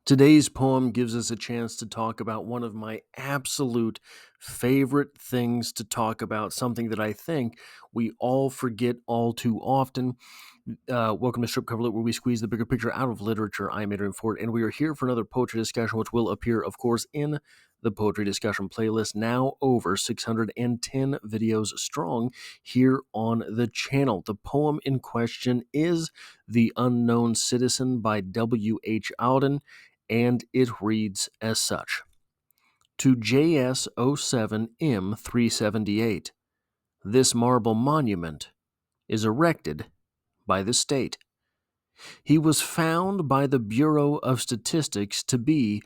Today's poem gives us a chance to talk about one of my absolute favorite things to talk about, something that I think we all forget all too often. Welcome to Strip Cover Lit, where we squeeze the bigger picture out of literature. I'm Adrian Ford, and we are here for another poetry discussion, which will appear, of course, in the poetry discussion playlist, now over 610 videos strong here on the channel. The poem in question is The Unknown Citizen by W.H. Auden, and it reads as such. To JS07M378, this marble monument is erected by the state. He was found by the Bureau of Statistics to be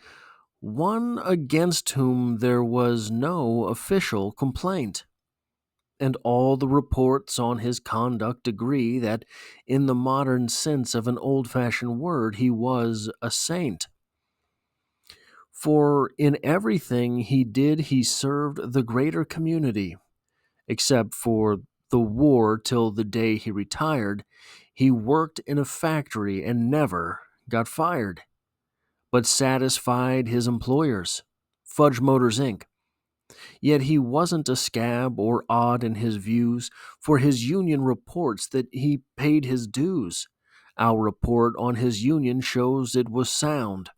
one against whom there was no official complaint, and all the reports on his conduct agree that, in the modern sense of an old-fashioned word, he was a saint. For in everything he did, he served the greater community. Except for the war till the day he retired, he worked in a factory and never got fired, but satisfied his employers, Fudge Motors Inc. Yet he wasn't a scab or odd in his views, for his union reports that he paid his dues. Our report on his union shows it was sound,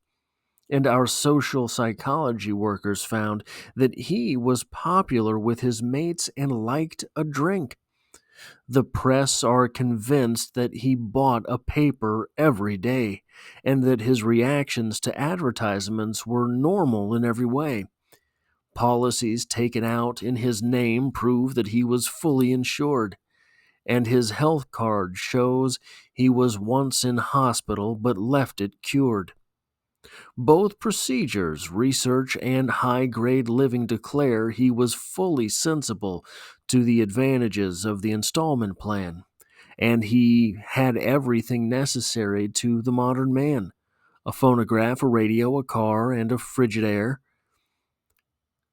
and our social psychology workers found that he was popular with his mates and liked a drink. The press are convinced that he bought a paper every day, and that his reactions to advertisements were normal in every way. Policies taken out in his name prove that he was fully insured, and his health card shows he was once in hospital but left it cured. Both procedures, research and high-grade living, declare he was fully sensible to the advantages of the installment plan, and he had everything necessary to the modern man: a phonograph, a radio, a car, and a Frigidaire.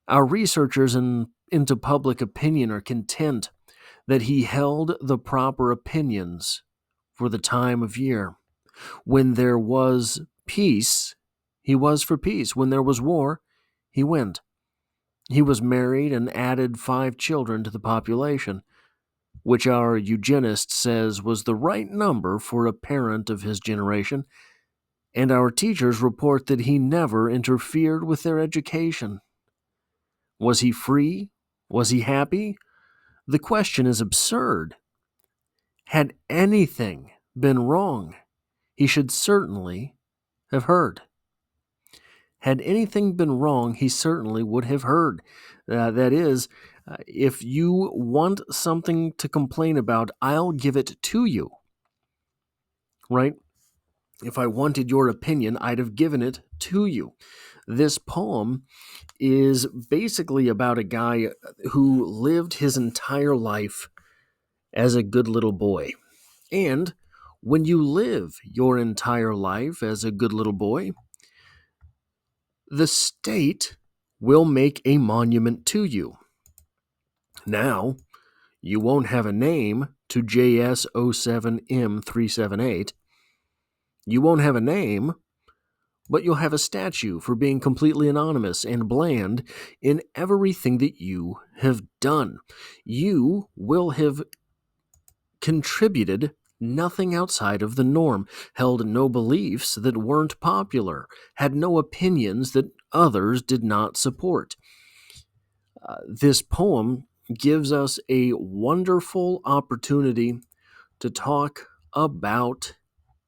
Our researchers into public opinion are content that he held the proper opinions for the time of year. When there was peace, he was for peace. When there was war, he went. He was married and added 5 children to the population, which our eugenist says was the right number for a parent of his generation, and our teachers report that he never interfered with their education. Was he free? Was he happy? The question is absurd. Had anything been wrong, he should certainly have heard. Had anything been wrong, he certainly would have heard. That is, if you want something to complain about, I'll give it to you. Right? If I wanted your opinion, I'd have given it to you. This poem is basically about a guy who lived his entire life as a good little boy. And when you live your entire life as a good little boy, the state will make a monument to you. Now, you won't have a name to JS07M378. You won't have a name, but you'll have a statue for being completely anonymous and bland in everything that you have done. You will have contributed nothing outside of the norm, held no beliefs that weren't popular, had no opinions that others did not support. This poem gives us a wonderful opportunity to talk about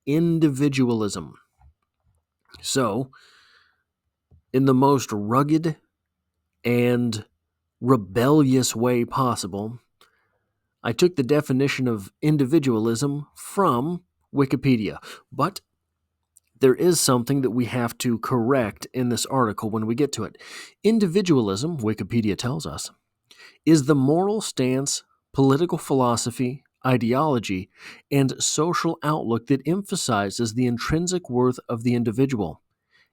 individualism. So, in the most rugged and rebellious way possible, I took the definition of individualism from Wikipedia, but there is something that we have to correct in this article when we get to it. Individualism, Wikipedia tells us, is the moral stance, political philosophy, ideology, and social outlook that emphasizes the intrinsic worth of the individual.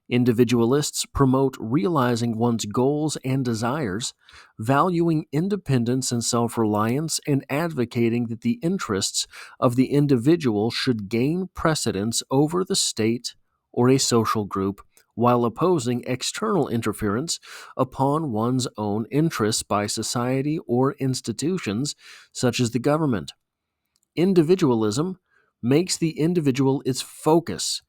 Individualists promote realizing one's goals and desires, valuing independence and self-reliance, and advocating that the interests of the individual should gain precedence over the state or a social group while opposing external interference upon one's own interests by society or institutions such as the government. Individualism makes the individual its focus,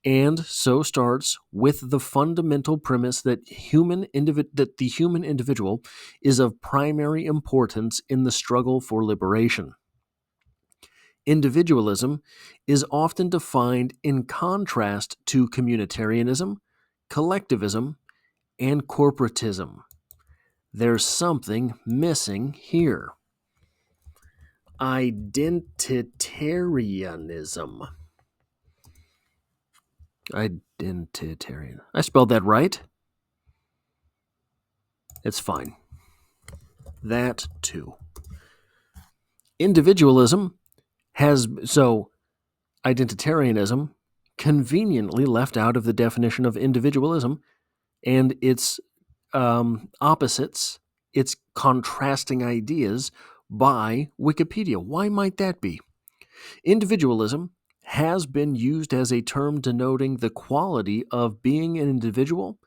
and so starts with the fundamental premise that the human individual is of primary importance in the struggle for liberation. Individualism is often defined in contrast to communitarianism, collectivism, and corporatism. There's something missing here. Identitarianism. Identitarian. I spelled that right. It's fine. That too. Individualism identitarianism conveniently left out of the definition of individualism and its opposites, its contrasting ideas by Wikipedia. Why might that be? Individualism has been used as a term denoting the quality of being an individual,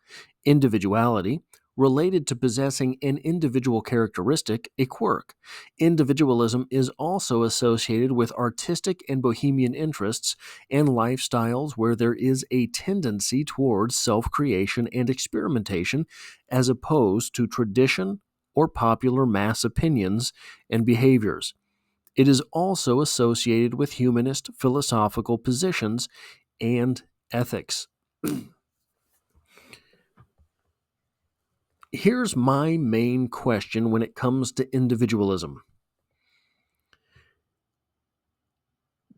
individuality, related to possessing an individual characteristic, a quirk. Individualism is also associated with artistic and bohemian interests and lifestyles where there is a tendency towards self creation and experimentation as opposed to tradition or popular mass opinions and behaviors. It is also associated with humanist philosophical positions and ethics. Here's my main question when it comes to individualism.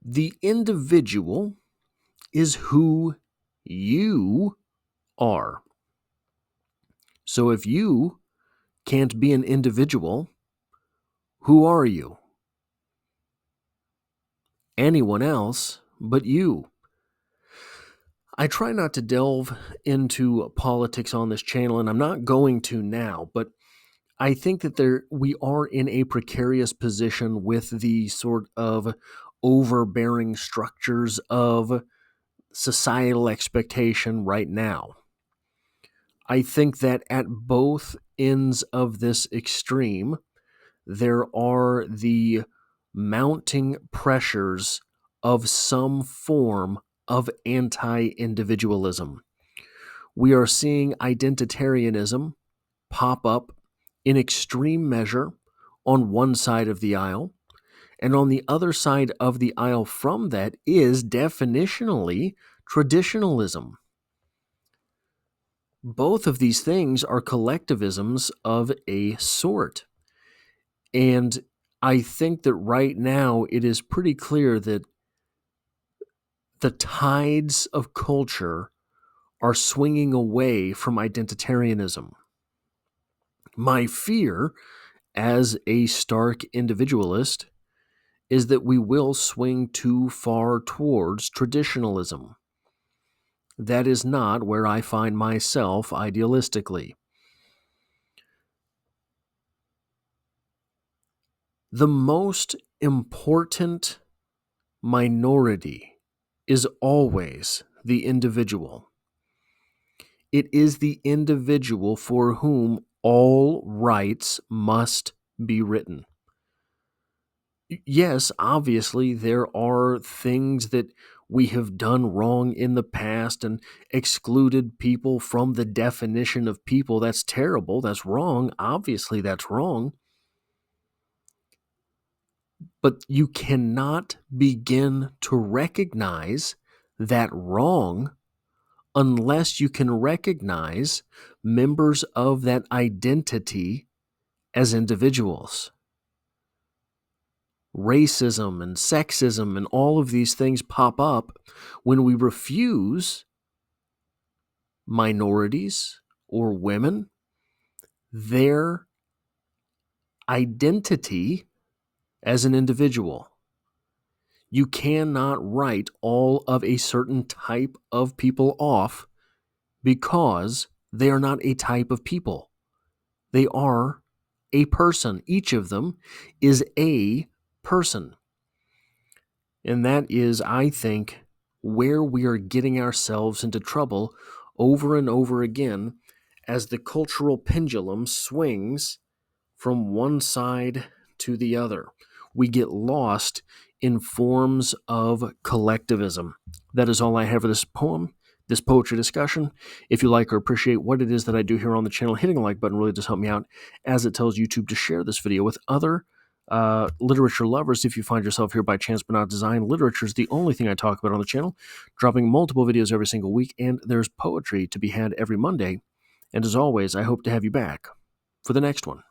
The individual is who you are. So if you can't be an individual, who are you? Anyone else but you. I try not to delve into politics on this channel, and I'm not going to now, but I think that we are in a precarious position with the sort of overbearing structures of societal expectation right now. I think that at both ends of this extreme, there are the mounting pressures of some form of anti-individualism. We are seeing identitarianism pop up in extreme measure on one side of the aisle, and on the other side of the aisle from that is definitionally traditionalism. Both of these things are collectivisms of a sort. And I think that right now it is pretty clear that the tides of culture are swinging away from identitarianism. My fear, as a stark individualist, is that we will swing too far towards traditionalism. That is not where I find myself idealistically. The most important minority is always the individual. It is the individual for whom all rights must be written. Yes, obviously, there are things that we have done wrong in the past and excluded people from the definition of people. That's terrible. That's wrong. Obviously, that's wrong. But you cannot begin to recognize that wrong unless you can recognize members of that identity as individuals. Racism and sexism and all of these things pop up when we refuse minorities or women their identity as an individual. You cannot write all of a certain type of people off because they are not a type of people. They are a person. Each of them is a person. And that is, I think, where we are getting ourselves into trouble over and over again as the cultural pendulum swings from one side to the other. We get lost in forms of collectivism. That is all I have for this poem, this poetry discussion. If you like or appreciate what it is that I do here on the channel, hitting the like button really does help me out, as it tells YouTube to share this video with other literature lovers. If you find yourself here by chance but not design, literature is the only thing I talk about on the channel, dropping multiple videos every single week, and there's poetry to be had every Monday. And as always, I hope to have you back for the next one.